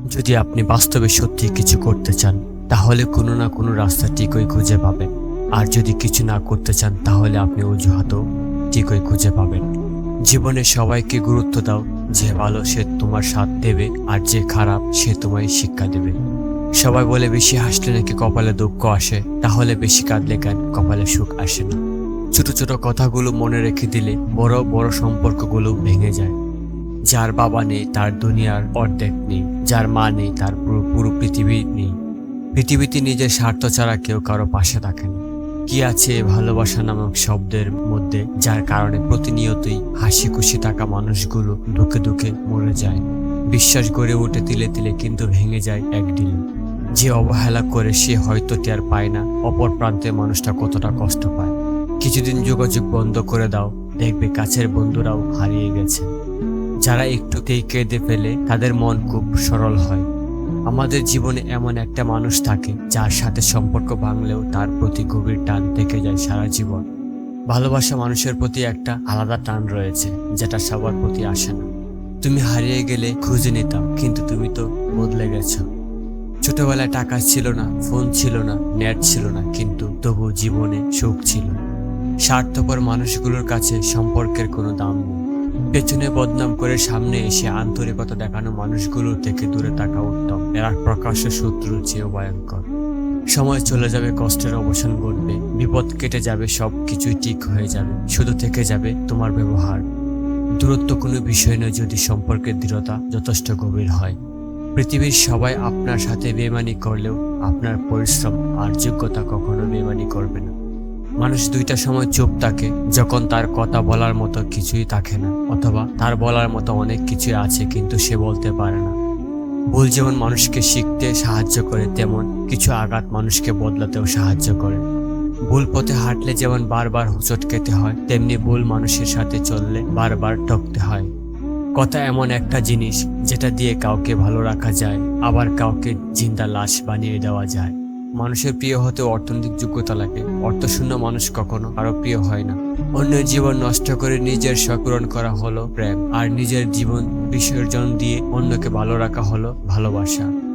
যদি আপনি বাস্তবে সত্যি কিছু করতে চান, তাহলে কোনো না কোনো রাস্তা ঠিকই খুঁজে পাবেন। আর যদি কিছু না করতে চান, তাহলে আপনি অজুহাতও ঠিকই খুঁজে পাবেন। জীবনে সবাইকে গুরুত্ব দাও। যে ভালো সে তোমার সাথ দেবে, আর যে খারাপ সে তোমায় শিক্ষা দেবে। সবাই বলে বেশি হাসলে নাকি কপালে দুঃখ আসে, তাহলে বেশি কাঁদলে কেন কপালে সুখ আসে না? ছোট ছোট কথাগুলো মনে রেখে দিলে বড় বড় সম্পর্কগুলো ভেঙে যায়। যার বাবা নেই তার দুনিয়ার অর্ধেক নেই, যার মা নেই তার পুরো পুরো পৃথিবী নেই। পৃথিবীতে নিজের স্বার্থ ছাড়া কেউ কারো পাশে থাকে না। কি আছে এই ভালোবাসা নামক শব্দের মধ্যে, যার কারণে প্রতিনিয়তই হাসি খুশি থাকা মানুষগুলো দুঃখে দুঃখে মরে যায়। বিশ্বাস গড়ে ওঠে তিলে তিলে, কিন্তু ভেঙে যায় একদিনে। যে অবহেলা করে সে হয়তো টের পায় না অপর প্রান্তের মানুষটা কতটা কষ্ট পায়। কিছুদিন যোগাযোগ বন্ধ করে দাও, দেখবে কাছের বন্ধুরাও হারিয়ে গেছে। যারা একটুতেই কেঁদে ফেলে তাদের মন খুব সরল হয়। আমাদের জীবনে এমন একটা মানুষ থাকে যার সাথে সম্পর্ক ভাঙলেও তার প্রতি গভীর টান থেকে যায় সারা জীবন। ভালোবাসা মানুষের প্রতি একটা আলাদা টান রয়েছে, যেটা সবার প্রতি আসে না। তুমি হারিয়ে গেলে খুঁজে নিতাম, কিন্তু তুমি তো বদলে গেছো। ছোটবেলায় টাকা ছিল না, ফোন ছিল না, নেট ছিল না, কিন্তু তবু জীবনে সুখ ছিল। স্বার্থপর মানুষগুলোর কাছে সম্পর্কের কোনো দাম নেই। পেছনে বদনাম করে সামনে এসে আন্তরিকতা দেখানো মানুষগুলোর থেকে দূরে থাকা উত্তম। এরা প্রকাশ্য শত্রুর চেয়েও ভয়ঙ্কর। সময় চলে যাবে, কষ্টের অবসান ঘটবে, বিপদ কেটে যাবে, সব কিছুই ঠিক হয়ে যাবে, শুধু থেকে যাবে তোমার ব্যবহার। দূরত্ব কোনো বিষয় নয় যদি সম্পর্কের দৃঢ়তা যথেষ্ট গভীর হয়। পৃথিবীর সবাই আপনার সাথে বেইমানি করলেও আপনার পরিশ্রম আর যোগ্যতা কখনো বেইমানি করবে না। মানুষ দুইটা সময় চুপ থাকে, যখন তার কথা বলার মতো কিছুই থাকে না, অথবা তার বলার মতো অনেক কিছুই আছে কিন্তু সে বলতে পারে না। ভুল যেমন মানুষকে শিখতে সাহায্য করে, তেমন কিছু আঘাত মানুষকে বদলাতেও সাহায্য করে। ভুল পথে হাঁটলে যেমন বারবার হোঁচট খেতে হয়, তেমনি ভুল মানুষের সাথে চললে বারবার ঠকতে হয়। কথা এমন একটা জিনিস যেটা দিয়ে কাউকে ভালো রাখা যায়, আবার কাউকে জিন্দা লাশ বানিয়ে দেওয়া যায়। মানুষের প্রিয় হতে অর্থনৈতিক যোগ্যতা লাগে। অর্থশূন্য মানুষ কখনো কারো প্রিয় হয় না। অন্যের জীবন নষ্ট করে নিজের শখ পূরণ করা হলো প্রেম, আর নিজের জীবন বিসর্জন দিয়ে অন্যকে ভালো রাখা হলো ভালোবাসা।